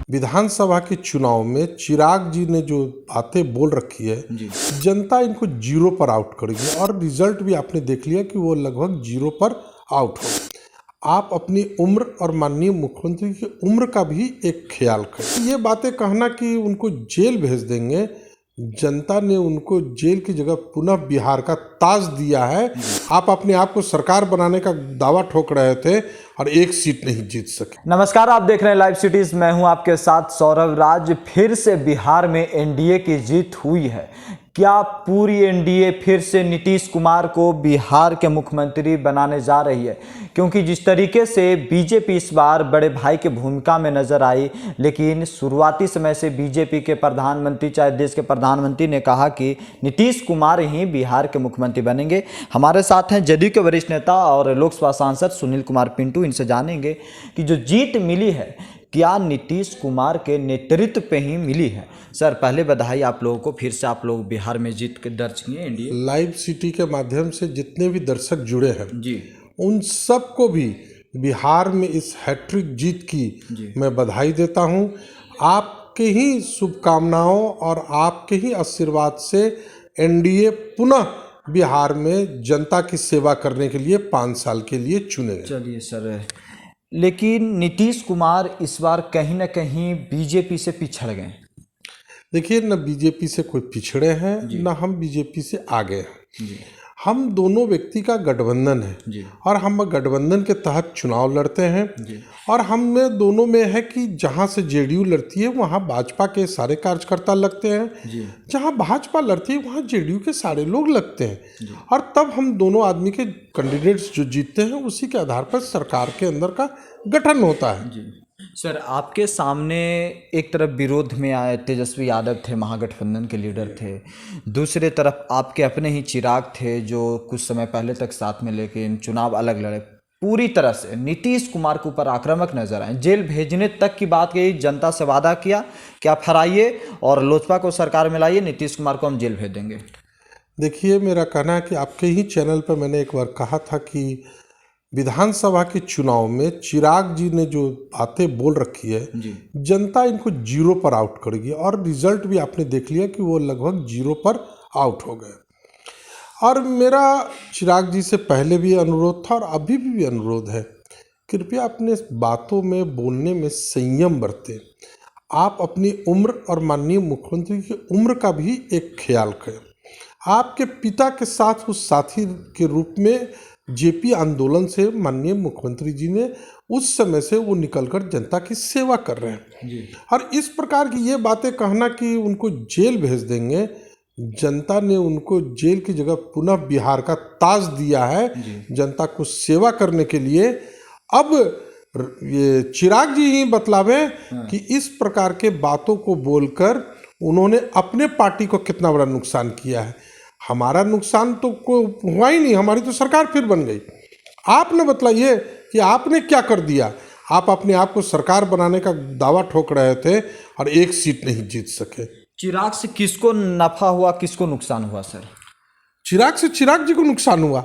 विधानसभा के चुनाव में चिराग जी ने जो बातें बोल रखी है, जनता इनको जीरो पर आउट करेगी और रिजल्ट भी आपने देख लिया कि वो लगभग जीरो पर आउट हो। आप अपनी उम्र और माननीय मुख्यमंत्री की उम्र का भी एक ख्याल करें। ये बातें कहना कि उनको जेल भेज देंगे, जनता ने उनको जेल की जगह पुनः बिहार का ताज दिया है। आप अपने आप को सरकार बनाने का दावा ठोक रहे थे और एक सीट नहीं जीत सके। नमस्कार, आप देख रहे हैं लाइव सिटीज। मैं हूं आपके साथ सौरभ राज। फिर से बिहार में एनडीए की जीत हुई है। क्या पूरी एनडीए फिर से नीतीश कुमार को बिहार के मुख्यमंत्री बनाने जा रही है? क्योंकि जिस तरीके से बीजेपी इस बार बड़े भाई के भूमिका में नजर आई, लेकिन शुरुआती समय से बीजेपी के प्रधानमंत्री, चाहे देश के प्रधानमंत्री, ने कहा कि नीतीश कुमार ही बिहार के मुख्यमंत्री बनेंगे। हमारे साथ हैं जदयू के वरिष्ठ नेता और लोकसभा सांसद सुनील कुमार पिंटू। इनसे जानेंगे कि जो जीत मिली है क्या नीतीश कुमार के नेतृत्व पे ही मिली है। सर, पहले बधाई आप लोगों को, फिर से आप लोग बिहार में जीत के दर्ज किए एनडीए। लाइव सिटी के माध्यम से जितने भी दर्शक जुड़े हैं जी, उन सबको भी बिहार में इस हैट्रिक जीत की मैं बधाई देता हूं। आपके ही शुभकामनाओं और आपके ही आशीर्वाद से एनडीए पुनः बिहार में जनता की सेवा करने के लिए 5 साल के लिए चुने गए। चलिए सर, लेकिन नीतीश कुमार इस बार कहीं ना कहीं बीजेपी से पिछड़ गए। देखिए, न बीजेपी से कोई पिछड़े हैं, न हम बीजेपी से आगे हैं। हम दोनों व्यक्ति का गठबंधन है और हम गठबंधन के तहत चुनाव लड़ते हैं। और हम में दोनों में है कि जहां से जेडीयू लड़ती है वहां भाजपा के सारे कार्यकर्ता लगते हैं, जहां भाजपा लड़ती है वहां जेडीयू के सारे लोग लगते हैं। और तब हम दोनों आदमी के कैंडिडेट्स जो जीतते हैं उसी के आधार पर सरकार के अंदर का गठन होता है। सर, आपके सामने एक तरफ विरोध में आए तेजस्वी यादव थे, महागठबंधन के लीडर थे। दूसरे तरफ आपके अपने ही चिराग थे जो कुछ समय पहले तक साथ में, लेकिन चुनाव अलग लड़े। पूरी तरह से नीतीश कुमार के ऊपर आक्रामक नजर आए, जेल भेजने तक की बात कही, जनता से वादा किया कि आप हराइए और लोजपा को सरकार में लाइए, नीतीश कुमार को हम जेल भेज देंगे। देखिए, मेरा कहना है कि आपके ही चैनल पर मैंने एक बार कहा था कि विधानसभा के चुनाव में चिराग जी ने जो बातें बोल रखी है, जनता इनको जीरो पर आउट करेगी और रिजल्ट भी आपने देख लिया कि वो लगभग जीरो पर आउट हो गए। और मेरा चिराग जी से पहले भी अनुरोध था और अभी भी अनुरोध है, कृपया अपने बातों में, बोलने में संयम बरतें। आप अपनी उम्र और माननीय मुख्यमंत्री की उम्र का भी एक ख्याल करें। आपके पिता के साथ उस साथी के रूप में जेपी आंदोलन से माननीय मुख्यमंत्री जी ने उस समय से वो निकलकर जनता की सेवा कर रहे हैं। और इस प्रकार की ये बातें कहना कि उनको जेल भेज देंगे, जनता ने उनको जेल की जगह पुनः बिहार का ताज दिया है जनता को सेवा करने के लिए। अब ये चिराग जी ही बतलावे कि इस प्रकार के बातों को बोलकर उन्होंने अपने पार्टी को कितना बड़ा नुकसान किया है। हमारा नुकसान तो कोई हुआ ही नहीं, हमारी तो सरकार फिर बन गई। आपने बतलाइए कि आपने क्या कर दिया। आप अपने आप को सरकार बनाने का दावा ठोक रहे थे और एक सीट नहीं जीत सके। चिराग से किसको नफा हुआ, किसको नुकसान हुआ सर? चिराग से चिराग जी को नुकसान हुआ।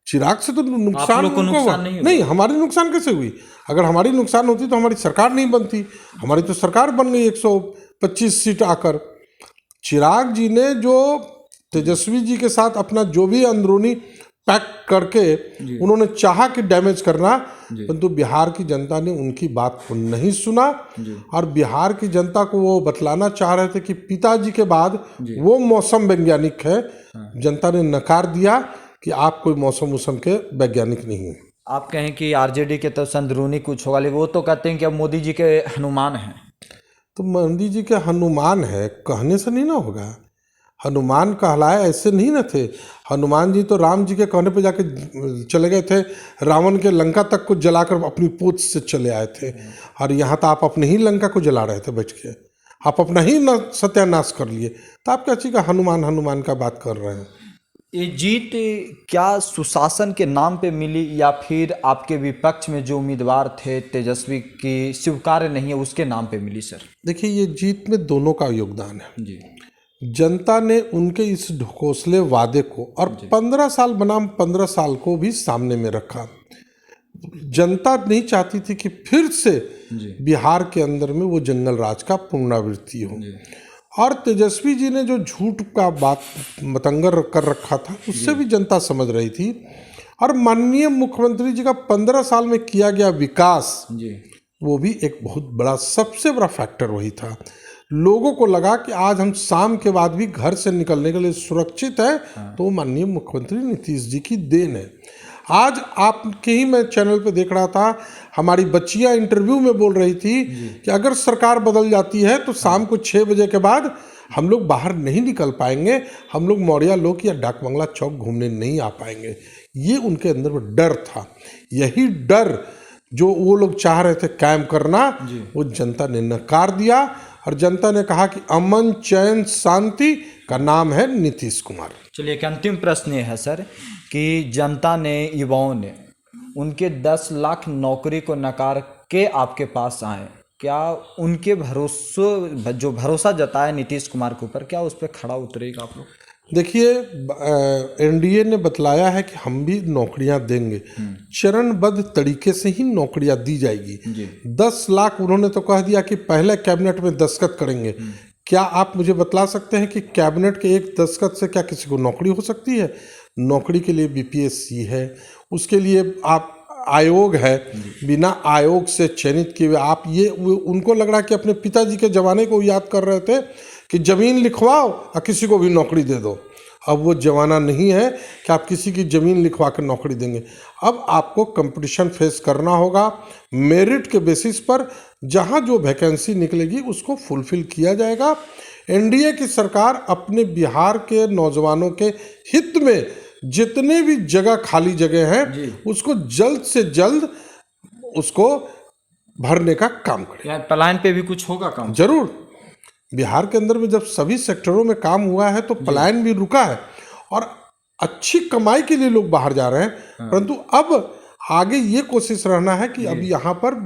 चिराग से तो नुकसान नहीं, हमारी नुकसान कैसे हुई? अगर हमारी नुकसान होती तो हमारी सरकार नहीं बनती। हमारी तो सरकार बन गई 125 सीट आकर। चिराग जी ने जो तेजस्वी जी के साथ अपना जो भी अंदरूनी पैक करके उन्होंने चाहा कि डैमेज करना, परंतु बिहार की जनता ने उनकी बात को नहीं सुना। और बिहार की जनता को वो बतलाना चाह रहे थे कि पिताजी के बाद वो मौसम वैज्ञानिक है। जनता ने नकार दिया कि आप कोई मौसम के वैज्ञानिक नहीं है। आप कहें कि आरजेडी के तो अंदरूनी कुछ होगा, लेकिन वो तो कहते हैं कि अब मोदी जी के हनुमान हैं। तो मोदी जी के हनुमान है कहने से नहीं ना होगा। हनुमान कहलाए ऐसे नहीं न थे। हनुमान जी तो राम जी के कहने पे जाके चले गए थे, रावण के लंका तक को जलाकर अपनी पूछ से चले आए थे। और यहाँ तो आप अपने ही लंका को जला रहे थे बैठ के, आप अपना ही सत्यानाश कर लिए। तो आप क्या चीज़ का हनुमान हनुमान का बात कर रहे हैं? ये जीत क्या सुशासन के नाम पे मिली या फिर आपके विपक्ष में जो उम्मीदवार थे तेजस्वी की स्वीकार्य नहीं है उसके नाम पे मिली सर? देखिए, ये जीत में दोनों का योगदान है जी। जनता ने उनके इस ढकोसले वादे को और 15 साल बनाम 15 साल को भी सामने में रखा। जनता नहीं चाहती थी कि फिर से बिहार के अंदर में वो जंगल राज का पुनरावृत्ति हो। और तेजस्वी जी ने जो झूठ का बात मतंगर कर रखा था उससे भी जनता समझ रही थी। और माननीय मुख्यमंत्री जी का 15 साल में किया गया विकास वो भी एक बहुत बड़ा, सबसे बड़ा फैक्टर वही था। लोगों को लगा कि आज हम शाम के बाद भी घर से निकलने के लिए सुरक्षित है, तो माननीय मुख्यमंत्री नीतीश जी की देन है। आज आपके ही मैं चैनल पे देख रहा था, हमारी बच्चियां इंटरव्यू में बोल रही थी कि अगर सरकार बदल जाती है तो शाम को 6 बजे के बाद हम लोग बाहर नहीं निकल पाएंगे, हम लोग मौर्या लोक या डाक बंगला चौक घूमने नहीं आ पाएंगे। ये उनके अंदर में डर था। यही डर जो वो लोग चाह रहे थे कायम करना, वो जनता ने नकार दिया। और जनता ने कहा कि अमन, चैन, शांति का नाम है नीतीश कुमार। चलिए, एक अंतिम प्रश्न ये है सर कि जनता ने, युवाओं ने उनके 10 लाख नौकरी को नकार के आपके पास आए, क्या उनके जो भरोसा जताया नीतीश कुमार के ऊपर, क्या उस पर खड़ा उतरेगा आप लोग? देखिए, एनडीए ने बतलाया है कि हम भी नौकरियां देंगे, चरणबद्ध तरीके से ही नौकरियां दी जाएगी। 10 लाख उन्होंने तो कह दिया कि पहले कैबिनेट में दस्तखत करेंगे। क्या आप मुझे बतला सकते हैं कि कैबिनेट के एक दस्तखत से क्या किसी को नौकरी हो सकती है? नौकरी के लिए बीपीएससी है, उसके लिए आप आयोग है, बिना आयोग से चयनित किए हुए आप ये उनको लग रहा है कि अपने पिताजी के जमाने को याद कर रहे थे कि जमीन लिखवाओ और किसी को भी नौकरी दे दो। अब वो जमाना नहीं है कि आप किसी की ज़मीन लिखवा कर नौकरी देंगे। अब आपको कंपटीशन फेस करना होगा, मेरिट के बेसिस पर जहां जो वैकेंसी निकलेगी उसको फुलफिल किया जाएगा। एनडीए की सरकार अपने बिहार के नौजवानों के हित में जितने भी जगह खाली जगह हैं उसको जल्द से जल्द उसको भरने का काम करे। पलायन पे भी कुछ होगा काम? जरूर। बिहार के अंदर में जब सभी सेक्टरों में काम हुआ है तो पलायन भी रुका है और अच्छी कमाई के लिए लोग बाहर जा रहे हैं। परंतु अब आगे ये कोशिश रहना है कि अब यहाँ पर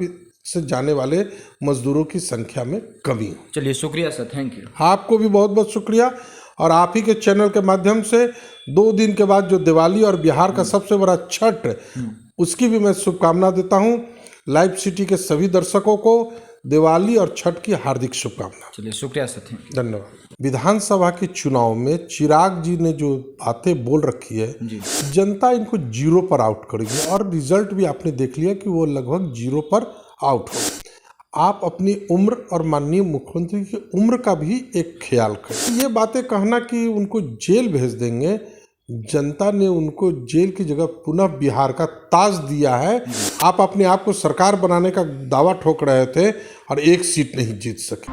से जाने वाले मजदूरों की संख्या में कमी हो। चलिए, शुक्रिया सर, थैंक यू। आपको भी बहुत बहुत शुक्रिया। और आप ही के चैनल के माध्यम से 2 दिन के बाद जो दिवाली और बिहार का सबसे बड़ा छठ, उसकी भी मैं शुभकामना देता हूँ। लाइव सिटी के सभी दर्शकों को दिवाली और छठ की हार्दिक शुभकामना। चलिए, शुक्रिया सर, धन्यवाद। विधानसभा के चुनाव में चिराग जी ने जो बातें बोल रखी है, जनता इनको 0 पर आउट करेगी और रिजल्ट भी आपने देख लिया कि वो लगभग 0 पर आउट हो। आप अपनी उम्र और माननीय मुख्यमंत्री की उम्र का भी एक ख्याल करें। ये बातें कहना कि उनको जेल भेज देंगे, जनता ने उनको जेल की जगह पुनः बिहार का ताज दिया है। आप अपने आप को सरकार बनाने का दावा ठोक रहे थे और 1 सीट नहीं जीत सके।